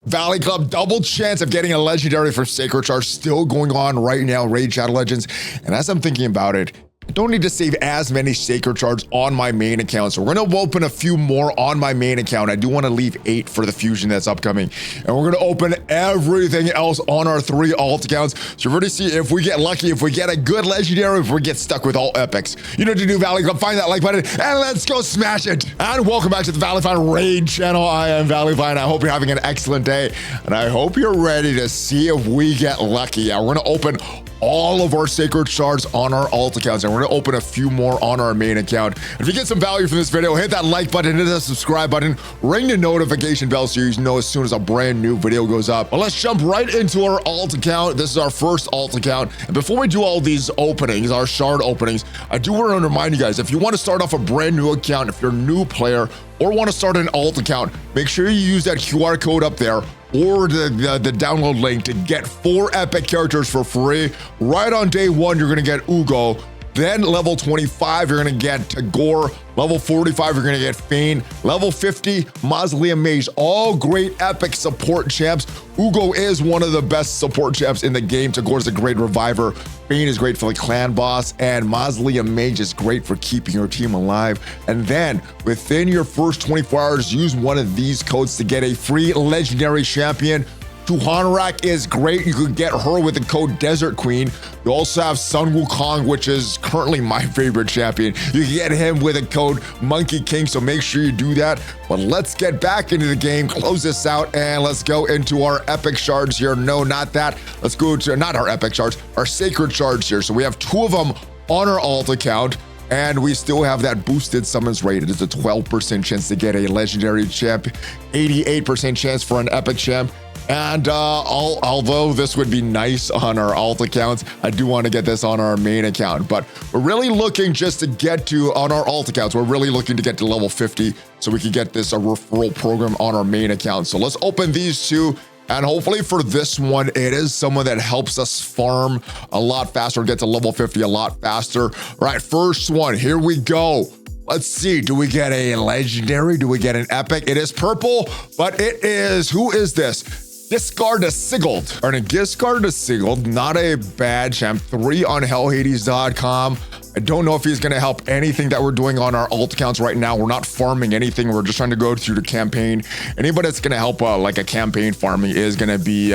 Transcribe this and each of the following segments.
Valley Club, double chance of getting a legendary for Sacred Shards still going on right now, Raid Shadow Legends. And as I'm thinking about it, I don't need to save as many Sacred Shards on my main account. So we're going to open a few more on my main account. I do want to leave 8 for the fusion that's upcoming. And we're going to open everything else on our 3 alt accounts. So we're going to see if we get lucky, if we get a good legendary, if we get stuck with all epics. You know what to do, Valley Club. Find that like button and let's go smash it. And welcome back to the ValleyFlyin Raid channel. I am ValleyFlyin. I hope you're having an excellent day. And I hope you're ready to see if we get lucky. Yeah, we're going to open all of our Sacred Shards on our alt accounts, and we're gonna open a few more on our main account. If you get some value from this video, hit that like button, hit the subscribe button, ring the notification bell so you know as soon as a brand new video goes up. Well, let's jump right into our alt account. This is our first alt account. And before we do all these openings, our shard openings, I do want to remind you guys, if you want to start off a brand new account, if you're a new player or want to start an alt account, make sure you use that QR code up there or the download link to get 4 epic characters for free. Right on day 1, you're gonna get Uugo. Then level 25, you're gonna get Tagoar. Level 45, you're gonna get Fayne. Level 50, Mausoleum Mage. All great epic support champs. Uugo is one of the best support champs in the game. Tagoar is a great reviver. Fayne is great for the clan boss, and Mausoleum Mage is great for keeping your team alive. And then within your first 24 hours, use one of these codes to get a free legendary champion. Hanorrak is great. You could get her with the code Desert Queen. You also have Sun Wukong, which is currently my favorite champion. You can get him with a code Monkey King, so make sure you do that. But let's get back into the game, close this out, and let's go into our epic shards here. No, not that. Let's go to, not our epic shards, our Sacred Shards here. So we have 2 of them on our alt account. And we still have that boosted summons rate. It is a 12% chance to get a legendary champ, 88% chance for an epic champ. And although this would be nice on our alt accounts, I do want to get this on our main account. But we're really looking just to get to, on our alt accounts, we're really looking to get to level 50 so we can get this a referral program on our main account. So let's open these 2. And hopefully for this one, it is someone that helps us farm a lot faster, get to level 50 a lot faster. All right, first one, here we go. Let's see, do we get a legendary? Do we get an epic? It is purple, but it is, who is this? Discard a Sigiled. All right, discard a Sigiled, not a bad champ. 3 on hellhades.com. I don't know if he's going to help anything that we're doing on our alt accounts right now. We're not farming anything. We're just trying to go through the campaign. Anybody that's going to help like a campaign farming is going to be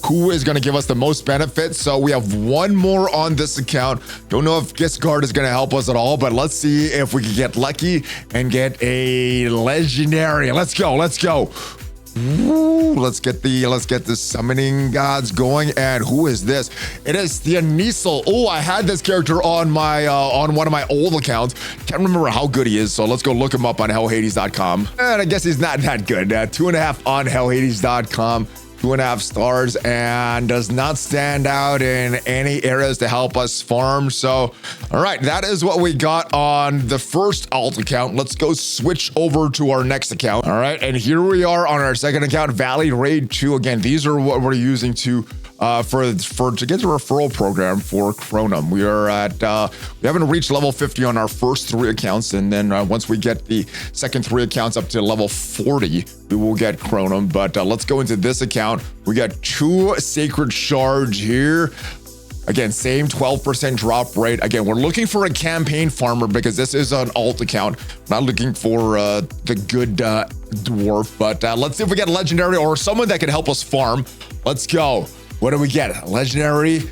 who is going to give us the most benefits. So we have 1 more on this account. Don't know if Discard is going to help us at all, but let's see if we can get lucky and get a legendary. Let's go. Let's go. Ooh, let's get the summoning gods going. And who is this? It is the Anisal. Oh, I had this character on my on one of my old accounts. Can't remember how good he is, so let's go look him up on hellhades.com. And I guess he's not that good. 2.5 on hellhades.com. 2.5 stars, and does not stand out in any areas to help us farm. So, all right, that is what we got on the first alt account. Let's go switch over to our next account. All right, and here we are on our second account, Valley Raid 2. Again, these are what we're using to to get the referral program for Chronum. We are at we haven't reached level 50 on our first 3 accounts, and then once we get the second 3 accounts up to level 40, we will get Chronum. But let's go into this account. We got 2 Sacred Shards here. Again, same 12% drop rate. Again, we're looking for a campaign farmer because this is an alt account. Not looking for the good dwarf, but let's see if we get a legendary or someone that can help us farm. Let's go. What do we get? Legendary,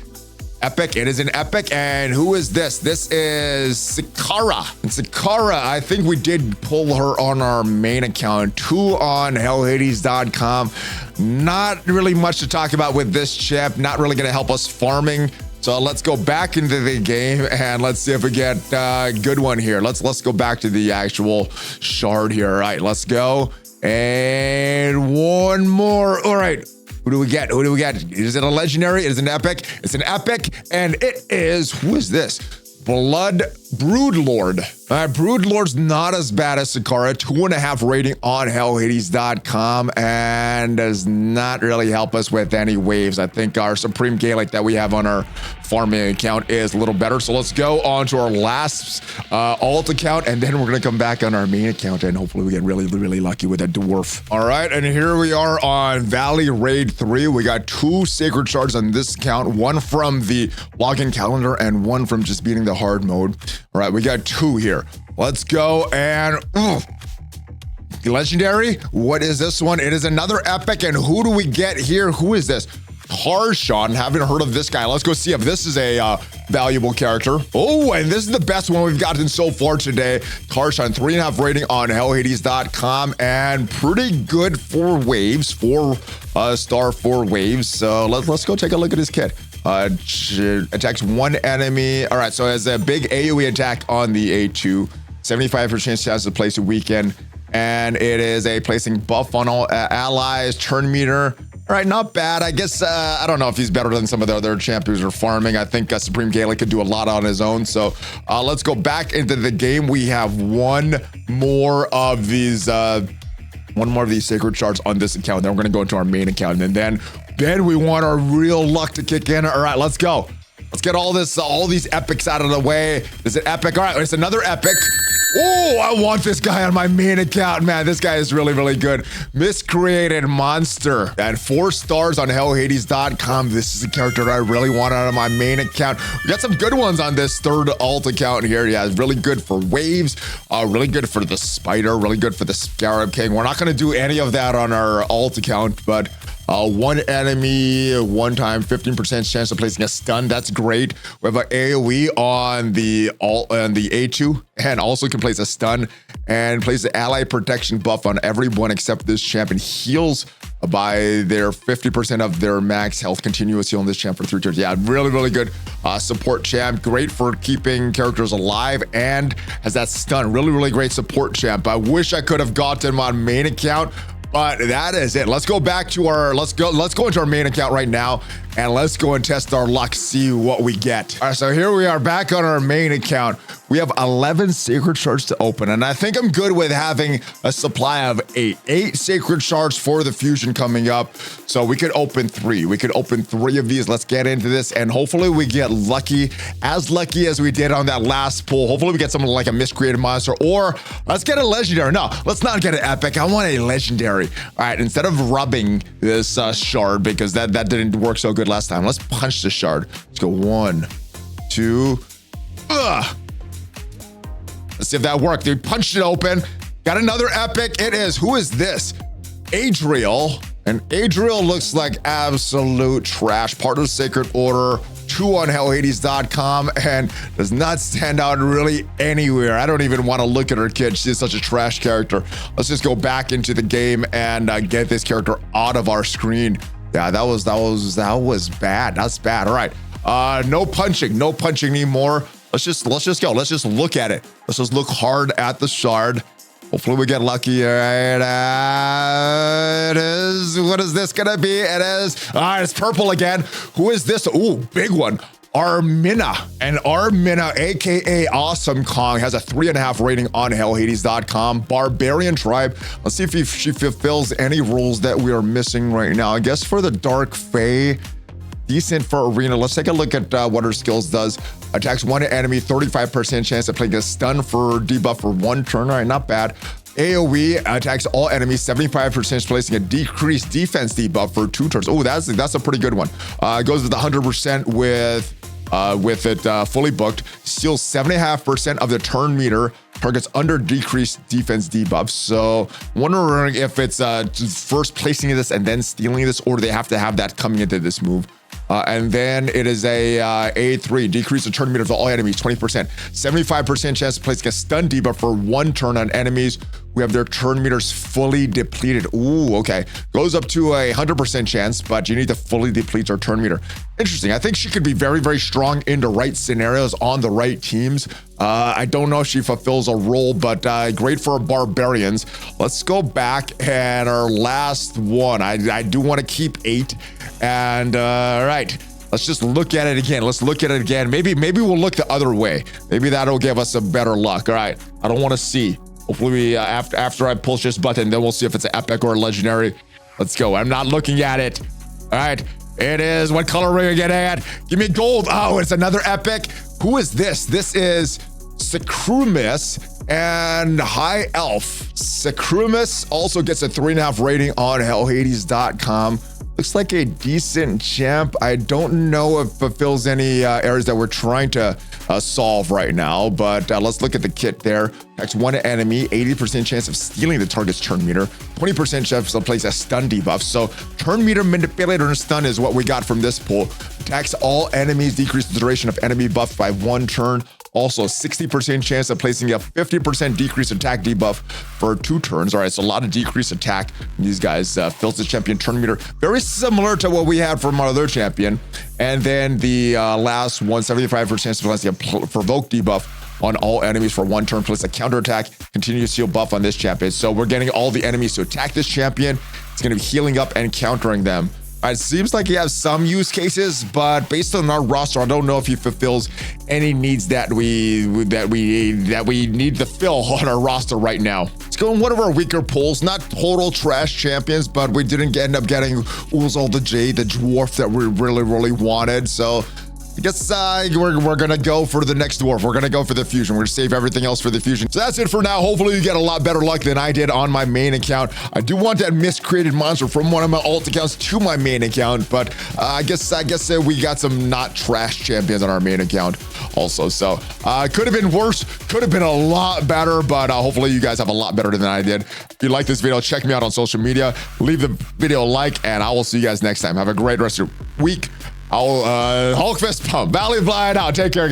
epic. It is an epic. And who is this? This is Sakara. And Sakara, I think we did pull her on our main account. 2 on hellhades.com. Not really much to talk about with this chip. Not really going to help us farming. So let's go back into the game and let's see if we get a good one here. Let's go back to the actual shard here. All right, let's go. And 1 more. All right. Who do we get? Who do we get? Is it a legendary? Is it an epic? It's an epic, and it is, who is this? Blood Broodlord. All right, Broodlord's not as bad as Sakara. 2.5 rating on hellhades.com and does not really help us with any waves. I think our Supreme Gaelic that we have on our farming account is a little better. So let's go on to our last alt account, and then we're going to come back on our main account, and hopefully we get really, really lucky with a dwarf. All right, and here we are on Valley Raid 3. We got 2 sacred shards on this account, one from the login calendar and one from just beating the hard mode. All right, we got 2 here. Let's go, and legendary. What is this one? It is another epic, and who do we get here? Who is this? Tarshan. Haven't heard of this guy. Let's go see if this is a valuable character. Oh, and this is the best one we've gotten so far today. Tarshan, 3.5 rating on hellhades.com, and pretty good for waves, 4-star 4 waves. So let's go take a look at his kit. Attacks 1 enemy. All right, so it has a big AoE attack on the A2, 75% chance to place a weekend, and it is a placing buff on all allies, turn meter. All right, not bad. I guess, I don't know if he's better than some of the other champions who are farming. I think Supreme Gaelic could do a lot on his own. So let's go back into the game. We have one more of these sacred shards on this account. Then we're going to go into our main account, and then we want our real luck to kick in. All right, let's go. Let's get all these epics out of the way. Is it epic? All right, it's another epic. Oh, I want this guy on my main account, man. This guy is really, really good. Miscreated Monster at 4 stars on hellhades.com. This is a character I really want out of my main account. We got some good ones on this third alt account here. Yeah, it's really good for waves, really good for the spider, really good for the Scarab King. We're not going to do any of that on our alt account, but 1 enemy, 1 time, 15% chance of placing a stun. That's great. We have an AoE on the A2, and also can place a stun and place the ally protection buff on everyone except this champ, and heals by their 50% of their max health, continuous heal on this champ for 3 turns. Yeah, really, really good support champ. Great for keeping characters alive, and has that stun. Really, really great support champ. I wish I could have gotten him on main account, but that is it. Let's go back to our, let's go into our main account right now, and let's go and test our luck, see what we get. All right, so here we are back on our main account. We have 11 sacred shards to open, and I think I'm good with having a supply of 8 sacred shards for the fusion coming up. So we could open 3. We could open 3 of these. Let's get into this, and hopefully we get lucky as we did on that last pull. Hopefully we get something like a miscreated monster, or let's get a legendary. No, let's not get an epic. I want a legendary. All right, instead of rubbing this shard, because that didn't work so good last time, let's punch the shard. Let's go 1, 2. Let's see if that worked. We punched it open. Got another epic. It is, who is this? Adriel. And Adriel looks like absolute trash. Part of the Sacred Order, 2 on hellhades.com, and does not stand out really anywhere. I don't even want to look at her kid. She's such a trash character. Let's just go back into the game and get this character out of our screen. Yeah, that was bad. That's bad. All right. No punching anymore. Let's just go. Let's just look at it. Let's just look hard at the shard. Hopefully we get lucky. All right. It is. What is this gonna be? It is. All right, it's purple again. Who is this? Ooh, big one. Armina. And Armina, aka Awesome Kong, has a 3.5 rating on hellhades.com. Barbarian tribe. Let's see if she fulfills any rules that we are missing right now. I guess for the Dark Fae, decent for arena. Let's take a look at what her skills does. Attacks 1 enemy, 35% chance of playing a stun for debuff for 1 turn. All right, not bad. AoE attacks all enemies, 75% placing a decreased defense debuff for 2 turns. Oh, that's a pretty good one. Goes with 100% with it fully booked. Steals 7.5% of the turn meter. Targets under decreased defense debuffs. So wondering if it's first placing this and then stealing this, or they have to have that coming into this move. And then it is a A3, decrease the turn meter of all enemies, 20%. 75% chance of placing a stun debuff for 1 turn on enemies who have their turn meters fully depleted. Ooh, okay. Goes up to a 100% chance, but you need to fully deplete your turn meter. Interesting. I think she could be very, very strong in the right scenarios on the right teams. I don't know if she fulfills a role, but great for barbarians. Let's go back, and our last one. I do want to keep 8. And all right, Let's just look at it again. Let's look at it again. Maybe we'll look the other way. Maybe that'll give us a better luck. All right, I don't want to see. Hopefully we, after I push this button, then we'll see if it's an epic or a legendary. Let's go. I'm not looking at it. All right, it is. What color are we getting at? Give me gold. Oh, it's another epic. Who is this? This is Sacrumus and High Elf. Sacrumus also gets a 3.5 rating on hellhades.com. Looks like a decent champ. I don't know if it fulfills any areas that we're trying to solve right now, but let's look at the kit there. Attacks one enemy, 80% chance of stealing the target's turn meter, 20% chance to place a stun debuff. So turn meter, manipulator, and stun is what we got from this pull. Attacks all enemies, decrease the duration of enemy buff by 1 turn. Also, 60% chance of placing a 50% decrease attack debuff for 2 turns. All right, so a lot of decreased attack. These guys fills the champion turn meter. Very similar to what we had from our other champion. And then the last one, 75% chance of placing a provoke debuff on all enemies for 1 turn, plus a counterattack, continuous heal buff on this champion. So we're getting all the enemies to attack this champion. It's going to be healing up and countering them. It seems like he has some use cases, but based on our roster, I don't know if he fulfills any needs that we need to fill on our roster right now. Let's go in one of our weaker pulls, not total trash champions, but we didn't end up getting Uugo the Jade, the dwarf that we really wanted. So I guess we're gonna go for the next dwarf. We're gonna go for the fusion. We're gonna save everything else for the fusion. So that's it for now. Hopefully you get a lot better luck than I did on my main account. I do want that miscreated monster from one of my alt accounts to my main account, but I guess we got some not trash champions on our main account also. So could have been worse, could have been a lot better, but hopefully you guys have a lot better than I did. If you like this video, check me out on social media. Leave the video a like, and I will see you guys next time. Have a great rest of your week. Hulk fist pump. ValleyFlyin out. Take care, guys.